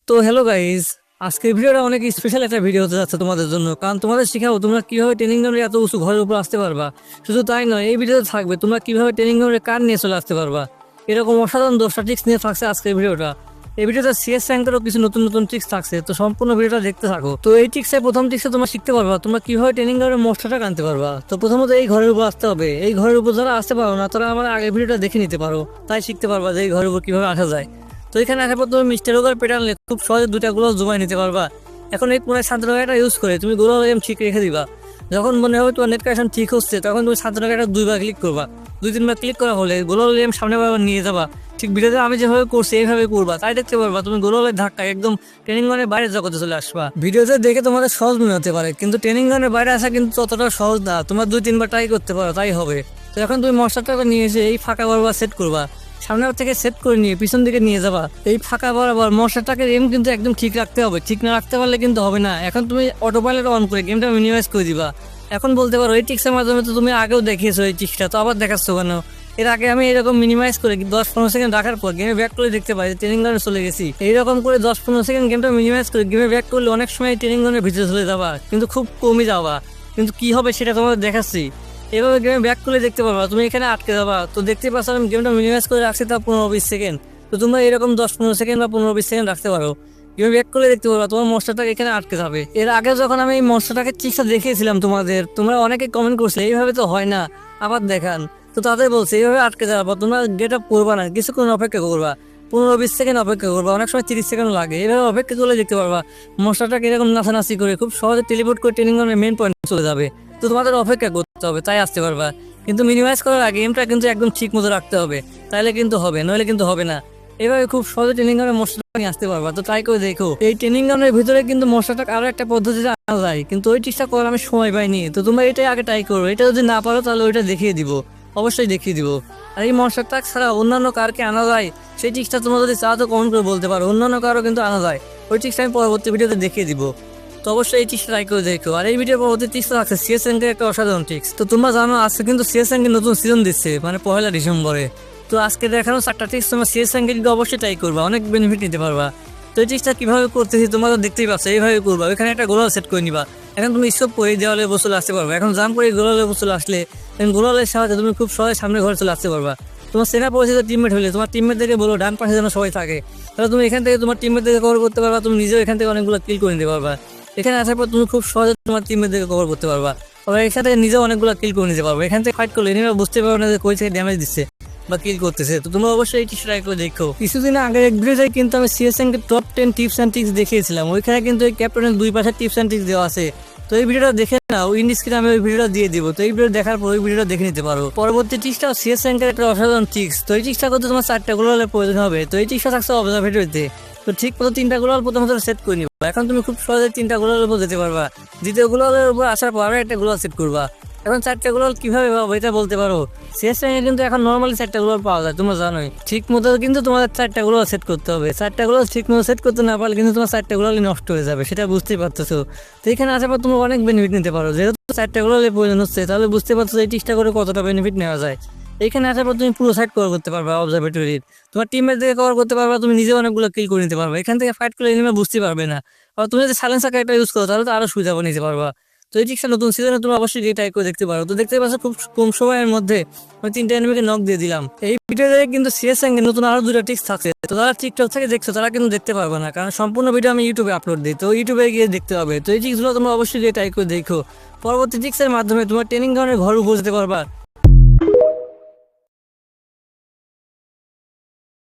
তো hello guys, আজকের ভিডিওটা অনেক স্পেশাল একটা ভিডিও হতে যাচ্ছে তোমাদের জন্য। কারণ তোমাদের শেখাবো তোমরা কিভাবে ট্রেনিং গ্রাউন্ডে এত উঁচু ঘরের উপর আসতে পারবা। শুধু তাই নয়, এই ভিডিওতে থাকবে তোমরা কিভাবে ট্রেনিং গ্রাউন্ডে কার নিয়ে চলে আসতে পারবা। এরকম অসাধারণ 10টা ট্রিক্স নিয়ে থাকছে আজকের ভিডিওটা। এই ভিডিওতে সিএস র্যাঙ্কেরও কিছু নতুন নতুন ট্রিক্স থাকছে, তো সম্পূর্ণ ভিডিওটা দেখতে থাকো। তো এই প্রথম ট্রিক্সে তোমরা শিখতে পারবা তোমরা কিভাবে ট্রেনিং গ্রাউন্ডে মোস্টটা আনতে পারবা। তো প্রথমত এই ঘরের উপর আসতে হবে। এই ঘরের উপর যারা আসতে পারো না তারা আমার আগের ভিডিওটা দেখে নিতে পারো, তাই শিখতে পারবা যে এই ঘরের উপর কিভাবে আসা যায়। তো এখানে আসার পর তুমি মিস্টার রোগার প্যাটার্ন খুব সহজে দুটা গ্লোভ জমাই নিতে পারবা। এখন এই পুরো শান্তনগাটা ইউজ করে তুমি গ্লোভ ঠিক রেখে দিবা। যখন মনে হবে তোমার নেট কানেকশন ঠিক হচ্ছে তখন তুমি শান্তনগাটা 2বার ক্লিক করবা। 2-3বার ক্লিক করা হলে গ্লোভ সামনে বারবার নিয়ে যাবা। ঠিক ভিডিওতে আমি যেভাবে করছি এইভাবে করবা, তাই দেখতে পারবা তুমি গ্লোভের ধাক্কা একদম ট্রেনিং গানের বাইরে জগতে চলে আসবা। ভিডিওতে দেখে তোমাদের সহজ মনে হতে পারে, কিন্তু ট্রেনিং গানের বাইরে আসা কিন্তু ততটা সহজ না। তোমার 2-3বার ট্রাই করতে পারো, তাই হবে। তো এখন তুমি মশলাটা নিয়ে এসে এই ফাঁকা বারবার সেট করবা। সামনের থেকে সেট করে নিয়ে পিছন দিকে নিয়ে যাবা। এই ফাঁকা বরাবর মশলাটাকে এম কিন্তু একদম ঠিক রাখতে হবে, ঠিক না রাখতে পারলে কিন্তু হবে না। এখন তুমি অটো পাইলট অন করে গেমটা মিনিমাইজ করে দিবা। এখন বলতে পারো এই টিক্সের মাধ্যমে তো তুমি আগেও দেখিয়েছো, এই টিক্সটা তো আবার দেখাচ্ছ কেন? এর আগে আমি এরকম মিনিমাইজ করে 10-15 সেকেন্ড রাখার পর গেমে ব্যাক করে দেখতে পাই ট্রেনিং গ্রাউন্ডে চলে গেছি। এইরকম করে 10-15 সেকেন্ড গেমটা মিনিমাইজ করে গেমে ব্যাক করলে অনেক সময় ট্রেনিং গ্রাউন্ডের ভিতরে চলে যাবা, কিন্তু খুব কমই যাবা। কিন্তু কি হবে সেটা তোমাদের দেখাচ্ছি। এভাবে গেমে ব্যাক করে দেখতে পারবা তুমি এখানে আটকে যাবা। তো দেখতে পাচ্ছ আমি গেমটা মিনিমাইজ করে রাখছি তা 15-20 সেকেন্ড। তো তোমরা এরকম 10-15 সেকেন্ড বা 15-20 সেকেন্ড রাখতে পারো। গেমে ব্যাক করে দেখতে পারবা তোমার মশলাটা এখানে আটকে যাবে। এর আগে যখন আমি এই মশলাটাকে চিকিৎসা দেখিয়েছিলাম তোমাদের, তোমরা অনেকে কমেন্ট করছিলে এইভাবে তো হয় না, আবার দেখান। তো তাদের বলছে এইভাবে আটকে যাবা, তোমরা গেট আপ করবা না, কিছুক্ষণ অপেক্ষা করবা, 15-20 সেকেন্ড অপেক্ষা করবা। অনেক সময় 30 সেকেন্ড লাগে। এভাবে অপেক্ষা করলে দেখতে পারবা মশলাটাকে এরকম নাচানাচি করে খুব সহজে টেলিপোর্ট করে ট্রেনিং মেন পয়েন্ট চলে যাবে। তো তোমাদের অপেক্ষা করতে হবে, তাই আসতে পারবা। কিন্তু মিনিমাইজ করার আগে গেমটা কিন্তু একদম ঠিক মতো রাখতে হবে, তাইলে কিন্তু হবে, নইলে কিন্তু হবে না। এভাবে খুব সহজে ট্রেনিং গ্রাউন্ডে মশলাটা নিয়ে আসতে পারবা। তো ট্রাই করে দেখো। এই ট্রেনিং গ্রাউন্ডের ভিতরে কিন্তু মশলাটা আরো একটা পদ্ধতিতে আনা যায়, কিন্তু ওই টিক্সটা করার আমি সময় পাইনি। তো তোমরা এটাই আগে ট্রাই করো। এটা যদি না পারো তাহলে ওইটা দেখিয়ে দিব, অবশ্যই দেখিয়ে দিব। আর এই মশলাটা ছাড়া অন্যান্য কারকে আনা যায় সেই টিক্সটা তোমরা যদি চাও তো কমেন্ট করে বলতে পারো। অন্যান্য কারও কিন্তু আনা যায়, ওই টিক্সটা আমি পরবর্তী ভিডিওতে দেখিয়ে দিব। তো অবশ্যই এই টিক্সটা ট্রাই করে দেখো। আর এই ভিডিওর পরবর্তী টিক্সটা আছে সিএস র্যাঙ্কের একটা অসাধারণ টিক্স। তো তোমরা জানো আজকে কিন্তু সিএস র্যাঙ্কের নতুন সিজন দিচ্ছে, মানে 1 ডিসেম্বরে। তো আজকে দেখানো 4টা টিক্স তোমরা সিএস র্যাঙ্কের দিকে অবশ্যই ট্রাই করবা, অনেক বেনিফিট নিতে পারবা। তো এই টিক্সটা কীভাবে করতেছি তোমরা তো দেখতেই পাচ্ছ, এইভাবে করবা। ওইখানে একটা গোলাল সেট করে নিবা। এখন তুমি স্টপ করে দেওয়ালে বসে আসতে পারবে। এখন জাম্প করে গোলালে বসে আসলে গোলালের সাহায্যে তুমি খুব সহজে সামনে ঘরে চলে আসতে পারবা। তোমার সেনা পরিচিত টিমমেট হলে তোমার টিমমেটদেরকে বলো ডান পাশে যেন সবাই থাকে, তাহলে তুমি এখান থেকে তোমার টিমমেটদেরকে কভার করতে পারবা। তুমি নিজেও এখান থেকে অনেকগুলো কিল করে নিতে পারবা। এখানে আসার পর তুমি খুব সহজে তোমার টিমমেটদেরকে কভার করতে পারবা। আবার এখান থেকে নিজেও অনেকগুলো কিল করে নিতে পারবে। এখান থেকে ফাইট করলে এনিমিরা বুঝতে পারবে না যে কই থেকে ড্যামেজ দিচ্ছে বা কিল করতেছে। তো তোমরা অবশ্যই এই ট্রাই করে দেখো। কিছুদিন আগে এক ভিডিওতে কিন্তু আমি সিএস র্যাঙ্কের টপ 10 টিপস অ্যান্ড ট্রিক্স দেখিয়েছিলাম। ওইখানে কিন্তু এই ক্যাপ্টেনের 2 পাশে টিপস অ্যান্ড ট্রিক্স দেওয়া আছে। তো এই ভিডিওটা দেখে নাও, ইন স্ক্রিনে আমি ওই ভিডিওটা দিয়ে দিব। তো এই ভিডিও দেখার পর ওই ভিডিওটা দেখে নিতে পারো। পরবর্তী ট্রিক্সটা সিএস র্যাঙ্কের একটা অসাধারণ ট্রিক্স। তো এই ট্রিক্সটা করতে তোমার 4টা গ্লোবালের প্রয়োজন হবে। তো এই ট্রিক্সটা থাকছে অবজারভেটরিতে। তো ঠিক মতো 3টা গ্লোবাল প্রথমত সেট করে নিবা। এখন তুমি খুব সহজে 3টা গ্লোবালের উপর যেতে পারবা। দ্বিতীয় গ্লোবালের উপর আসার পর আরো একটা গ্লোবাল সেট করবা। এখন 4টা গ্লোবাল কিভাবে পাবো এটা বলতে পারো। সিএস র্যাঙ্কে কিন্তু এখন নর্মালি 4টা গ্লোবাল পাওয়া যায়, তোমরা জানোই। ঠিক মতো কিন্তু তোমাদের 4টা গ্লোবাল সেট করতে হবে। 4টা গ্লোবাল ঠিক মতো সেট করতে না পারলে কিন্তু তোমার 4টা গ্লোবালই নষ্ট হয়ে যাবে, সেটা বুঝতেই পারতেছো। তো এখানে আসার পর তোমরা অনেক বেনিফিট নিতে পারো। যেহেতু 4টা গ্লোবালের প্রয়োজন হচ্ছে, তাহলে বুঝতে পারছো এই টিক্সটা করে কতটা বেনিফিট নেওয়া যায়। এখানে আসার পর তুমি পুরো সাইড কভার করতে পারবা অবজারভেটরির। তোমার টিমমেট থেকে কভার করতে পারবা, তুমি নিজে অনেকগুলো কিল করে নিতে পারবা। এখান থেকে ফাইট করে এনিমি বুঝতে পারবে না। আর তুমি যদি সাইলেন্সার ক্যারেক্টার ইউজ করো তাহলে তো আরো সুবিধা নিতে পারবা। তো এই টিক্সটা নতুন সিজনে তুমি অবশ্যই ট্রাই করে দেখতে পারো। তো দেখতে পাচ্ছ খুব কম সময়ের মধ্যে আমি 3টা এনিমিকে নক দিয়ে দিলাম। এই ভিডিওতে কিন্তু সিএস র্যাঙ্কে নতুন আরো 2টা টিক্স থাকছে। তো যারা টিকটক থেকে দেখছো তারা কিন্তু দেখতে পারবে না, কারণ সম্পূর্ণ ভিডিও আমি ইউটিউবে আপলোড দিই। তো ইউটিউবে গিয়ে দেখতে হবে। তো এই টিক্সগুলো তোমরা অবশ্যই ট্রাই করে দেখো। পরবর্তী টিক্সের মাধ্যমে তোমার ট্রেনিং গ্রাউন্ডের ঘর উপর যেতে পারবা।